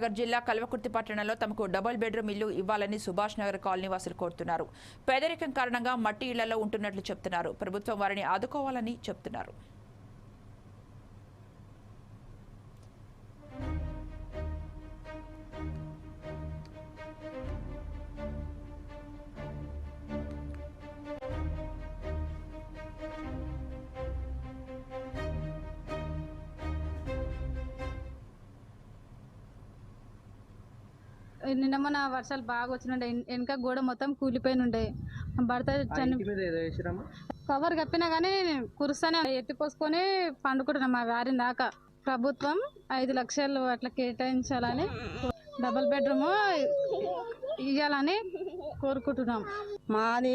నగర్ జిల్లా కల్వకుర్తి పట్టణంలో తమకు డబుల్ బెడ్రూమ్ ఇల్లు ఇవ్వాలని సుభాష్ నగర్ కాలనీ వాసులు కోరుతున్నారు. పేదరికం కారణంగా మట్టి ఇళ్లలో ఉంటున్నట్లు చెప్తున్నారు. ప్రభుత్వం వారిని ఆదుకోవాలని చెప్తున్నారు. నిన్న మొన్న వర్షాలు బాగా వచ్చినుండే, వెనక గోడ మొత్తం కూలిపోయినుండే. భర్త కవర్ కప్పినా కానీ కురుస్తానే ఎత్తిపోసుకొని పండుకుంటున్నాం. మా వారి దాకా ప్రభుత్వం 5 లక్షలు అట్లా కేటాయించాలని, డబుల్ బెడ్రూమ్ ఇవ్వాలని కోరుకుంటున్నాం. మాది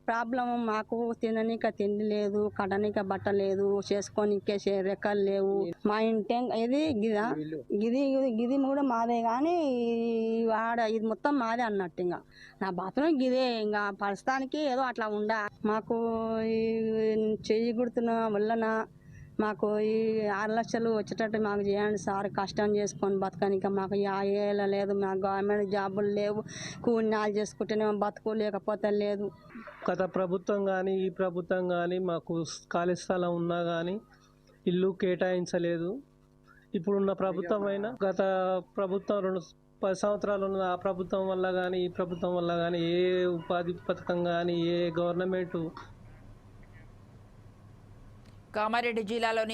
ప్రాబ్లం, మాకు తిననీక తిండి లేదు, కట్టనీక బట్ట లేదు, చేసుకోనికే రెక్కలు లేవు. మా ఇంటి ఇది గిది కూడా మాదే, కానీ ఆడ ఇది మొత్తం మాదే అన్నట్టు. ఇంకా నా బాత్రూమ్ గిదే, ఇంకా ప్రస్తుతానికి ఏదో అట్లా ఉండా. మాకు చెయ్యి గుర్తున్న వల్లన మాకు ఈ 6 లక్షలు వచ్చేటట్టు మాకు చేయండి సార్. కష్టం చేసుకొని బతకనిక మాకు ఏల లేదు, మాకు గవర్నమెంట్ జాబులు లేవు, కూలినాలు చేసుకుంటేనే బతుకు, లేకపోతే లేదు. గత ప్రభుత్వం కానీ ఈ ప్రభుత్వం కానీ మాకు ఖాళీ స్థలం ఉన్నా కానీ ఇల్లు కేటాయించలేదు. ఇప్పుడున్న ప్రభుత్వం అయినా గత ప్రభుత్వం 10 సంవత్సరాలు ఉన్న ఆ ప్రభుత్వం వల్ల కానీ ఈ ప్రభుత్వం వల్ల కానీ ఏ ఉపాధి పథకం కానీ ఏ గవర్నమెంట్ కామారెడ్డి జిల్లాలోని